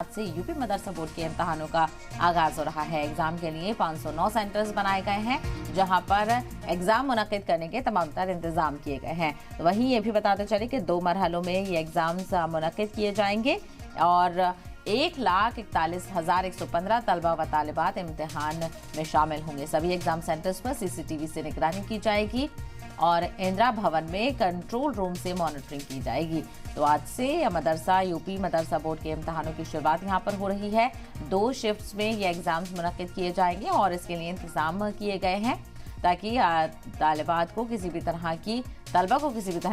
आज से यूपी मदरसा बोर्ड के इम्तिहानों का आगाज हो रहा है। एग्जाम के लिए 509 सेंटर्स बनाए गए हैं, जहां पर एग्जाम मुनक्किद करने के तमाम तर इंतजाम किए गए हैं। तो वहीं ये भी बताते चले कि 2 मरहलों में ये एग्जाम्स मुनक्किद किए जाएंगे और 1,41,115 तलबा व तालिबात इम्तिहान में शामिल होंगे। सभी एग्जाम सेंटर्स पर सीसीटीवी से निगरानी की जाएगी और इंदिरा भवन में कंट्रोल रूम से मॉनिटरिंग की जाएगी। तो आज से यूपी मदरसा बोर्ड के इम्तिहानों की शुरुआत यहां पर हो रही है। 2 शिफ्ट्स में ये एग्जाम्स मुनक्किद किए जाएंगे और इसके लिए इंतजाम किए गए हैं ताकि तलबा को किसी भी तरह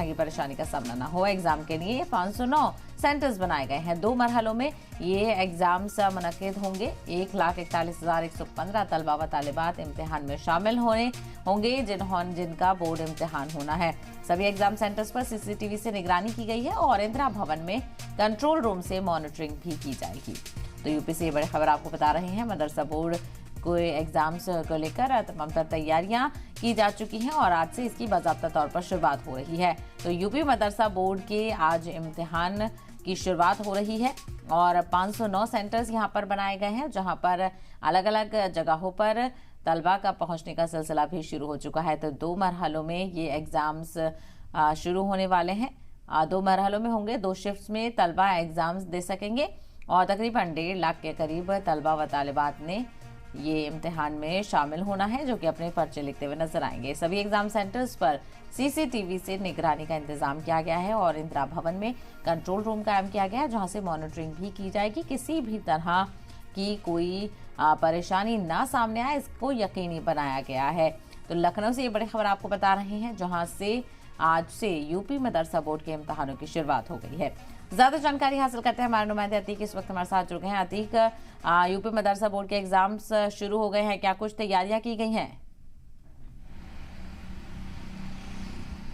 की परेशानी का सामना न हो। एग्जाम के लिए 509 सेंटर्स बनाए गए हैं। 2 मरहलों में ये एग्जाम्स मुनक्किद होंगे। 1,41,115 तलबा व तालिबात इम्तिहान में शामिल होंगे जिनका बोर्ड इम्तिहान होना है। सभी एग्जाम सेंटर्स पर सीसीटीवी से निगरानी की गई है और इंदिरा भवन में कंट्रोल रूम से मॉनिटरिंग भी की जाएगी। तो यूपी से ये बड़ी खबर आपको बता रहे हैं। मदरसा बोर्ड को एग्जाम्स को लेकर तमाम तर तैयारियां की जा चुकी हैं और आज से इसकी बाज़ाब्ता तौर पर शुरुआत हो रही है। तो यूपी मदरसा बोर्ड के आज इम्तिहान की शुरुआत हो रही है और 509 सेंटर्स यहां पर बनाए गए हैं, जहां पर अलग अलग जगहों पर तलबा का पहुंचने का सिलसिला भी शुरू हो चुका है। तो 2 मरहलों में ये एग्जाम्स शुरू होने वाले हैं। 2 मरहलों में होंगे। 2 शिफ्ट्स में तलबा एग्जाम्स दे सकेंगे और तकरीबन 1.5 लाख के करीब तलबा व तालिबात ने ये इम्तिहान में शामिल होना है, जो कि अपने पर्चे लिखते हुए नजर आएंगे। सभी एग्जाम सेंटर्स पर सीसीटीवी से निगरानी का इंतजाम किया गया है और इंदिरा भवन में कंट्रोल रूम कायम किया गया है, जहां से मॉनिटरिंग भी की जाएगी। किसी भी तरह की कोई परेशानी ना सामने आए, इसको यकीनी बनाया गया है। तो लखनऊ से ये बड़ी खबर आपको बता रहे हैं, जहां से आज से यूपी मदरसा बोर्ड के इम्तिहानों की शुरुआत हो गई है। ज्यादा जानकारी हासिल करते हैं हमारे नुमाइंदे अतीक इस वक्त हमारे साथ जुड़ गए हैं। अतीक, यूपी मदरसा बोर्ड के एग्जाम्स शुरू हो गए हैं, क्या कुछ तैयारियां की गई हैं?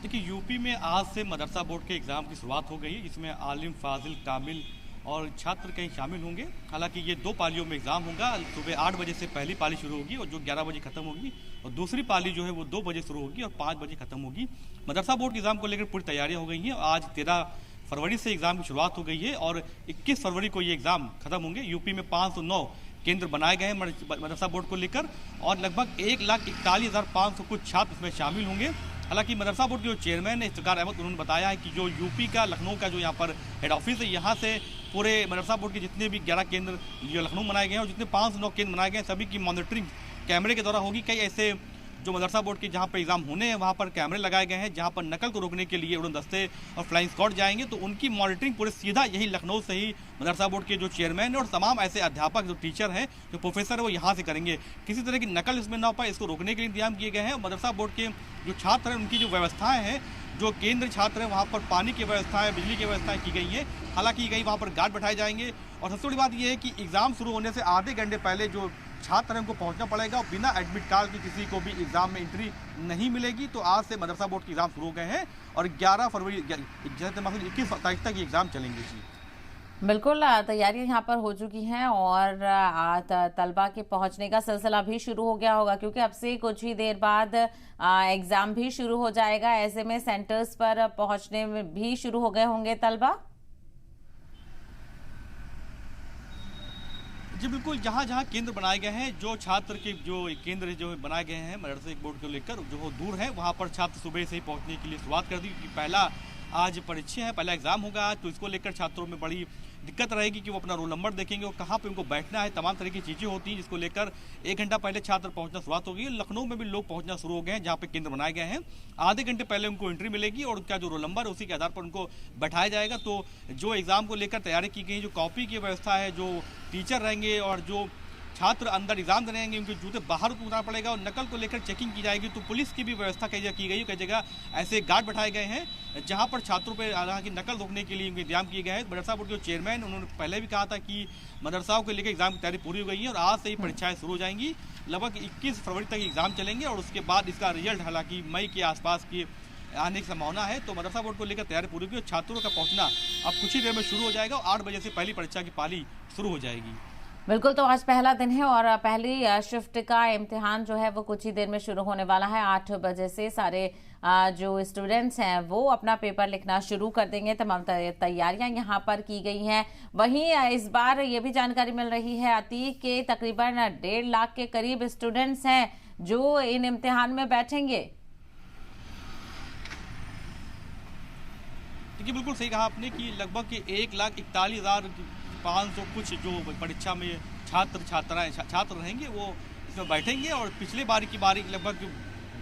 देखिए, यूपी में आज से मदरसा बोर्ड के एग्जाम की शुरुआत हो गई है। इसमें आलिम, फाजिल, कामिल और छात्र कहीं शामिल होंगे। हालांकि ये 2 पालियों में एग्जाम होगा। सुबह 8 बजे से पहली पाली शुरू होगी और जो 11 बजे खत्म होगी, और दूसरी पाली जो है वो 2 बजे शुरू होगी और 5 बजे खत्म होगी। मदरसा बोर्ड के एग्जाम को लेकर पूरी तैयारियां हो गई हैं। आज 13 फरवरी से एग्जाम की शुरुआत हो गई है और 21 फरवरी को ये एग्जाम खत्म होंगे। यूपी में 509 केंद्र बनाए गए हैं मदरसा बोर्ड को लेकर और लगभग 1,41,500 कुछ छात्र इसमें शामिल होंगे। हालांकि मदरसा बोर्ड के जो चेयरमैन है इफ्तिकार अहमद, उन्होंने बताया है कि जो यूपी का लखनऊ का जो यहाँ पर हेड ऑफिस है, यहाँ से पूरे मदरसा बोर्ड के जितने भी 11 केंद्र जो लखनऊ बनाए गए हैं और जितने 509 केंद्र बनाए गए हैं, सभी की मॉनिटरिंग कैमरे के द्वारा होगी। कई ऐसे जो मदरसा बोर्ड के जहाँ पर एग्जाम होने हैं वहाँ पर कैमरे लगाए गए हैं, जहाँ पर नकल को रोकने के लिए उड़न दस्ते और फ्लाइंग स्क्वाड जाएंगे। तो उनकी मॉनिटरिंग पूरे सीधा यही लखनऊ से ही मदरसा बोर्ड के जो चेयरमैन है और तमाम ऐसे अध्यापक जो टीचर हैं, जो प्रोफेसर है, वो यहाँ से करेंगे। किसी तरह की नकल इसमें ना हो पाए, इसको रोकने के लिए इंतजाम किए गए हैं। मदरसा बोर्ड के जो छात्र हैं उनकी जो व्यवस्थाएं हैं, जो केंद्र छात्र हैं वहाँ पर पानी की व्यवस्थाएं, बिजली की व्यवस्थाएं की गई हैं। हालांकि कहीं वहाँ पर गार्ड बैठाए जाएंगे और सबसे बड़ी बात यह है कि एग्जाम शुरू होने से आधे घंटे पहले जो छात्र हैं उनको पहुंचना पड़ेगा और बिना एडमिट कार्ड के किसी को भी एग्जाम में एंट्री नहीं मिलेगी। तो आज से मदरसा बोर्ड के एग्जाम शुरू हो गए हैं और 11 फरवरी 21 तारीख तक ये एग्जाम चलेंगे। जी बिल्कुल, तैयारियां यहाँ पर हो चुकी हैं और तलबा के पहुंचने का सिलसिला भी शुरू हो गया होगा, क्योंकि अब से कुछ ही देर बाद एग्जाम भी शुरू हो जाएगा। ऐसे में सेंटर्स पर पहुंचने में भी शुरू हो गए होंगे तलबा। जी बिल्कुल, जहाँ जहाँ केंद्र बनाए गए हैं, जो छात्र के जो केंद्र जो बनाए गए हैं मदरसा बोर्ड को लेकर जो दूर है, वहाँ पर छात्र सुबह से ही पहुँचने के लिए शुरुआत कर दी। क्योंकि पहला आज परीक्षा है, पहला एग्जाम होगा आज, तो इसको लेकर छात्रों में बड़ी दिक्कत रहेगी कि वो अपना रोल नंबर देखेंगे और कहाँ पे उनको बैठना है। तमाम तरह की चीज़ें होती हैं, जिसको लेकर 1 घंटा पहले छात्र पहुंचना शुरुआत होगी। लखनऊ में भी लोग पहुंचना शुरू हो गए हैं, जहाँ पे केंद्र बनाए गए हैं। आधे घंटे पहले उनको एंट्री मिलेगी और उनका जो रोल नंबर है उसी के आधार पर उनको बैठाया जाएगा। तो जो एग्जाम को लेकर तैयारी की गई, जो कॉपी की व्यवस्था है, जो टीचर रहेंगे और जो छात्र अंदर एग्जाम देने आएंगे उनके जूते बाहर उतारना पड़ेगा और नकल को लेकर चेकिंग की जाएगी। तो पुलिस की भी व्यवस्था कई जगह की गई है, कई जगह ऐसे गार्ड बैठाए गए हैं जहां पर छात्रों पर हालांकि नकल रोकने के लिए उनके इंतजाम किए गए हैं। मदरसा बोर्ड के चेयरमैन, उन्होंने पहले भी कहा था कि मदरसाओं को लेकर एग्जाम की तैयारी पूरी हो गई है और आज से ही परीक्षाएं शुरू हो जाएंगी। लगभग 21 फरवरी तक एग्जाम चलेंगे और उसके बाद इसका रिजल्ट हालांकि मई के आसपास की आने की संभावना है। तो मदरसा बोर्ड को लेकर तैयारी पूरी हुई और छात्रों का पहुंचना अब कुछ ही देर में शुरू हो जाएगा और 8 बजे से पहली परीक्षा की पाली शुरू हो जाएगी। बिल्कुल, तो आज पहला दिन है और पहली शिफ्ट का इम्तिहान जो है वो कुछ ही देर में शुरू होने वाला है। 8 बजे से सारे जो स्टूडेंट्स हैं वो अपना पेपर लिखना शुरू कर देंगे। तमाम तैयारियां यहाँ पर की गई हैं। वहीं इस बार ये भी जानकारी मिल रही है अतीक के तकरीबन 1.5 लाख के करीब स्टूडेंट्स हैं जो इन इम्तिहान में बैठेंगे। देखिए बिल्कुल सही कहा आपने कि लगभग 1,41,500 कुछ जो परीक्षा में छात्र रहेंगे वो इसमें बैठेंगे। और पिछले बार की बारी लगभग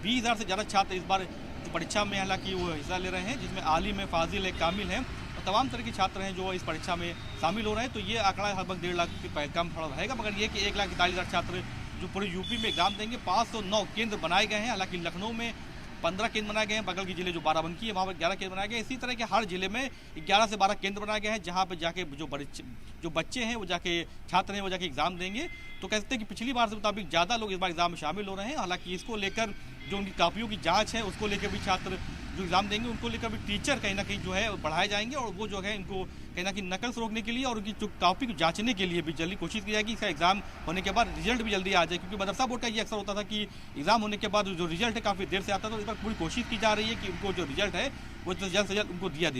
20,000 से ज़्यादा छात्र इस बार जो परीक्षा में हालांकि वो हिस्सा ले रहे हैं, जिसमें आलिम है, फाजिल है, कामिल हैं और तमाम तरह के छात्र हैं जो इस परीक्षा में शामिल हो रहे हैं। तो ये आंकड़ा लगभग 1.5 लाख के कम थोड़ा रहेगा, मगर ये कि 1,41,000 छात्र जो पूरे यूपी में एग्जाम देंगे। 509 केंद्र बनाए गए हैं। हालांकि लखनऊ में 15 केंद्र बनाए गए हैं, बगल के जिले जो बाराबंकी है वहाँ पर 11 केंद्र बनाए गए हैं। इसी तरह के हर जिले में 11 से 12 केंद्र बनाए गए हैं जहाँ पर जाके जो बच्चे हैं वो जाके छात्र हैं वो जाके एग्जाम देंगे। तो कहते हैं कि पिछली बार से मुताबिक ज़्यादा लोग इस बार एग्जाम में शामिल हो रहे हैं। हालांकि इसको लेकर जो उनकी कापियों की जाँच है उसको लेकर भी छात्र जो एग्जाम देंगे उनको लेकर भी टीचर कहीं ना कहीं जो है बढ़ाए जाएंगे और वो जो है इनको कहीं ना कहीं नकल से रोकने के लिए और उनकी जो कॉपी को जांचने के लिए भी जल्दी कोशिश की जाएगी। इसका एग्जाम होने के बाद रिजल्ट भी जल्दी आ जाए, क्योंकि मदरसा बोर्ड का ये अक्सर होता था कि एग्जाम होने के बाद जो रिजल्ट है काफ़ी देर से आता था। तो इस बार पूरी कोशिश की जा रही है कि उनको जो रिजल्ट है वो जल्द से जल्द उनको दिया